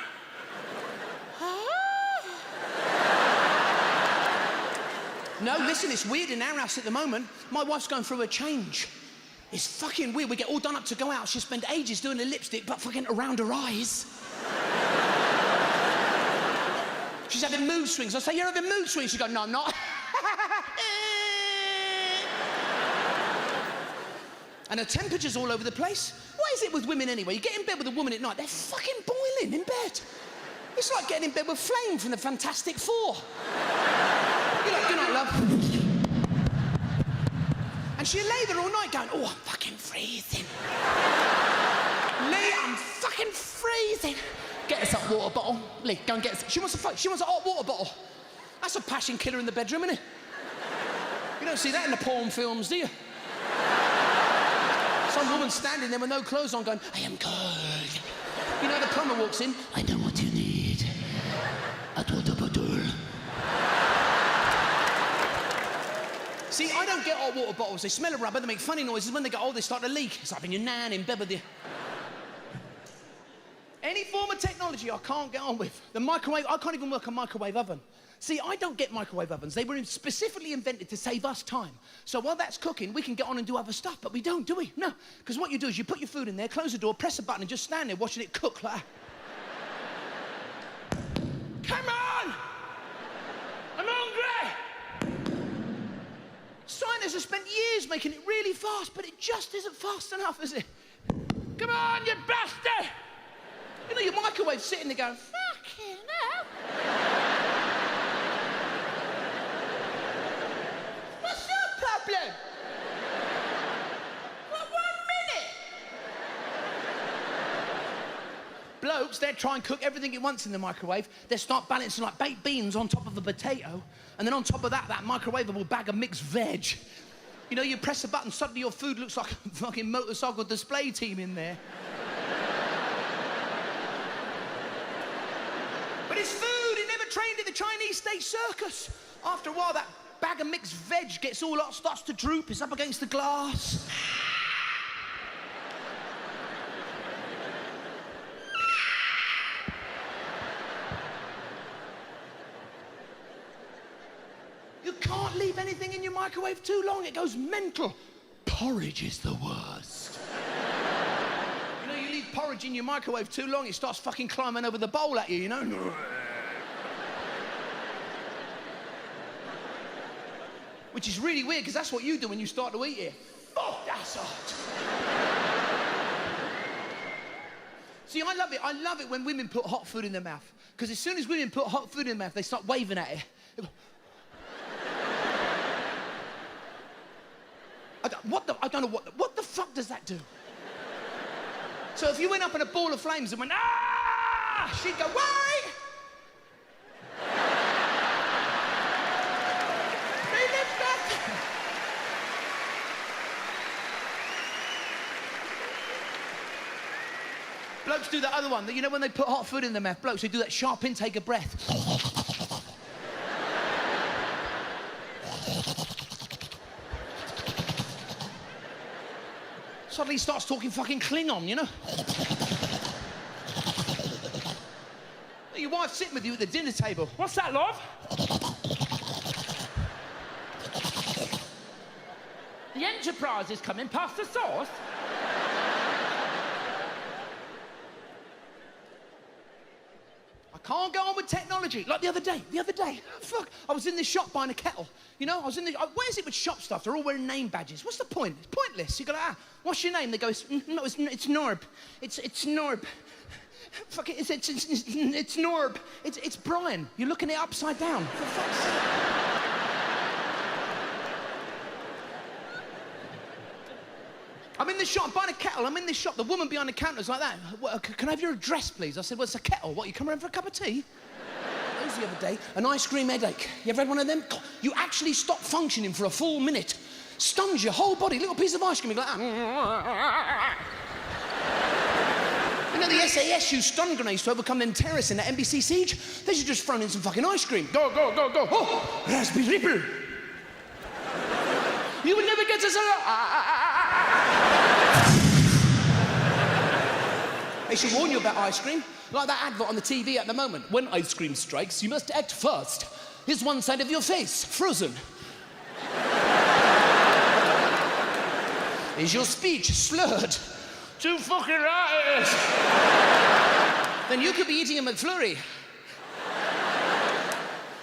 Speaker 1: No, listen, it's weird in our house at the moment. My wife's going through a change. It's fucking weird. We get all done up to go out. She'll spend ages doing the lipstick, but fucking around her eyes. She's having mood swings. I say, you're having mood swings? She goes, no, I'm not. And her temperature's all over the place. What is it with women anyway? You get in bed with a woman at night, they're fucking boiling in bed. It's like getting in bed with Flame from the Fantastic Four. You're like, good night, love. And she'll lay there all night going, oh, I'm fucking freezing. Lee, I'm fucking freezing. Get us a water bottle. Lee, go and get us. She wants a hot water bottle. That's a passion killer in the bedroom, isn't it? You don't see that in the porn films, do you? Some woman standing there with no clothes on going, I am cold. You know, the plumber walks in, I know what you need. A water bottle. See, I don't get hot water bottles. They smell of rubber, they make funny noises. When they get old, they start to leak. It's like when your nan in bed with you. Any form of technology I can't get on with. The microwave, I can't even work a microwave oven. See, I don't get microwave ovens. They were specifically invented to save us time. So while that's cooking, we can get on and do other stuff, but we don't, do we? No, because what you do is you put your food in there, close the door, press a button, and just stand there watching it cook like that. Come on! I'm hungry! Scientists have spent years making it really fast, but it just isn't fast enough, is it? Come on, you bastard! You know, your microwave's sitting there going, fucking hell. What's your problem? Well, 1 minute. Blokes, they'll try and cook everything at once in the microwave. They'll start balancing like baked beans on top of a potato, and then on top of that microwavable bag of mixed veg. You know, you press a button, suddenly your food looks like a fucking motorcycle display team in there. But it's food. It never trained at the Chinese state circus. After a while, that bag of mixed veg gets all hot, starts to droop. It's up against the glass. You can't leave anything in your microwave too long. It goes mental. Porridge is the worst. You know, you leave porridge porridge in your microwave too long, it starts fucking climbing over the bowl at you, you know? Which is really weird, because that's what you do when you start to eat it. Oh, that's hot. See, I love it. I love it when women put hot food in their mouth. Because as soon as women put hot food in their mouth, they start waving at it. They go, I don't know what the fuck does that do? So if you went up in a ball of flames and went, ah, she'd go, why? Blokes do that other one, that, you know, when they put hot food in their mouth, blokes, they do that sharp intake of breath. Suddenly he starts talking fucking Klingon, you know? Your wife's sitting with you at the dinner table.
Speaker 2: What's that, love? The Enterprise is coming past the sauce.
Speaker 1: I can't go on with technology. Like the other day, fuck, I was in this shop buying a kettle. You know, where's it with shop stuff? They're all wearing name badges. What's the point? It's pointless. You go, what's your name? They go, it's Norb. It's Norb. Fuck it, it's Norb. It's Brian. You're looking it upside down. For fuck's sake. I'm in the shop, buying a kettle. I'm in this shop. The woman behind the counter's like that. Can I have your address, please? I said, well, it's a kettle. What, you come around for a cup of tea? That was the other day. An ice cream headache. You ever had one of them? You actually stop functioning for a full minute. Stuns your whole body. Little piece of ice cream. You're like, You know the SAS used stun grenades to overcome them terrorists in that NBC siege? They should just thrown in some fucking ice cream. Go. Oh, raspberry ripple. You would never get to say They should warn you about ice cream. Like that advert on the TV at the moment. When ice cream strikes, you must act fast. Here's one side of your face, frozen. Is your speech slurred?
Speaker 2: Too fucking right it is.
Speaker 1: Then you could be eating a McFlurry.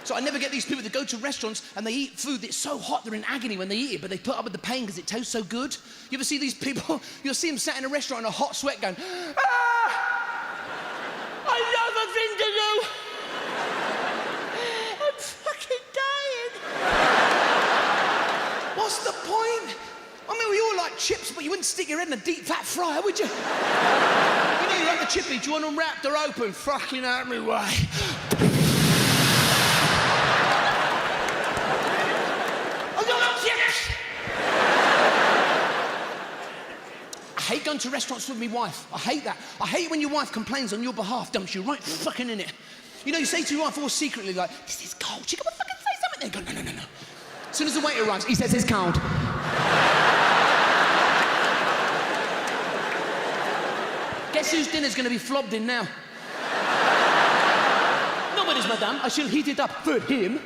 Speaker 1: So I never get these people that go to restaurants and they eat food that's so hot they're in agony when they eat it, but they put up with the pain because it tastes so good. You ever see these people? You'll see them sat in a restaurant in a hot sweat going, another thing to do. I'm fucking dying. What's the point? I mean, we all like chips, but you wouldn't stick your head in a deep fat fryer, would you? You know you like the chippy, do you want them wrapped or open? Fucking out me way. I hate going to restaurants with my wife. I hate that. I hate it when your wife complains on your behalf, dumps you right fucking in it. You know, you say to your wife all secretly, like, this is cold. She go, well, fucking say something. They go, no. As soon as the waiter arrives, he says it's cold. Guess whose dinner's going to be flobbed in now? Nobody's, madame. I shall heat it up for him.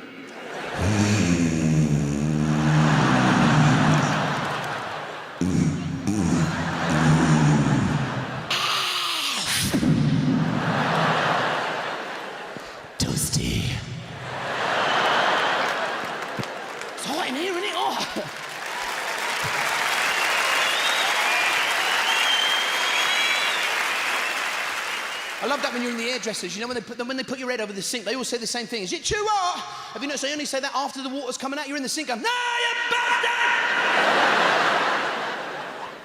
Speaker 1: I love that when you're in the hairdressers, you know, when they put your head over the sink, they all say the same thing. Is it too hot? Have you noticed they only say that after the water's coming out? You're in the sink going, no, you bastard!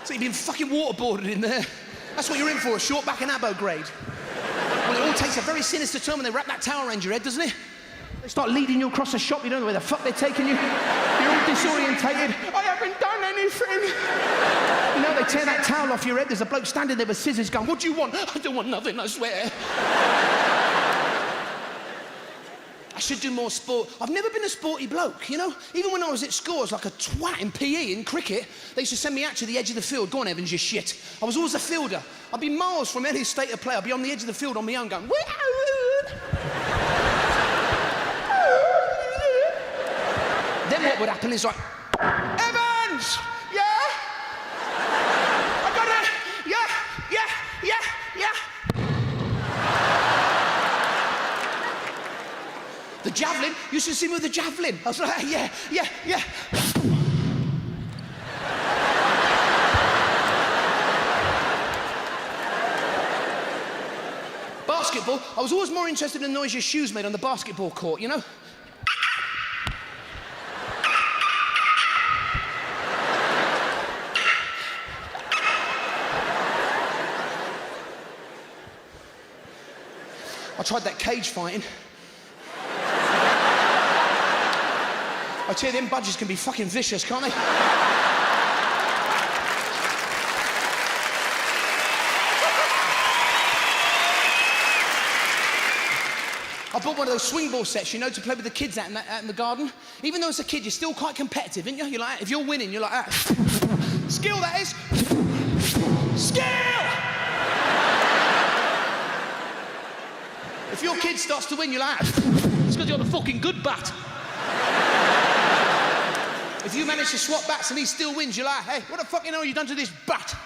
Speaker 1: So you've been fucking waterboarded in there. That's what you're in for, a short back and abo grade. Well, it all takes a very sinister turn when they wrap that towel around your head, doesn't it? They start leading you across the shop, you don't know where the fuck they're taking you. You're all disorientated. I haven't done anything. You know, they tear that towel off your head, there's a bloke standing there with scissors going, what do you want? I don't want nothing, I swear. I should do more sport. I've never been a sporty bloke, you know? Even when I was at school, I was like a twat in PE, in cricket. They used to send me out to the edge of the field. Go on, Evans, you shit. I was always a fielder. I'd be miles from any state of play. I'd be on the edge of the field on my own going, Then what would happen is like, Evans! Yeah? I got it! Yeah! you should see me with the javelin. I was like, yeah. Basketball, I was always more interested in the noise your shoes made on the basketball court, you know? I tried that cage fighting. I tell you, them budgies can be fucking vicious, can't they? I bought one of those swing ball sets, you know, to play with the kids out in the garden. Even though it's a kid, you're still quite competitive, aren't you? You're like, if you're winning, you're like that. Skill, that is. Skill! If your kid starts to win, you're like, it's because you're the fucking good bat. If you manage to swap bats and he still wins, you're like, hey, what the fucking hell have you done to this bat?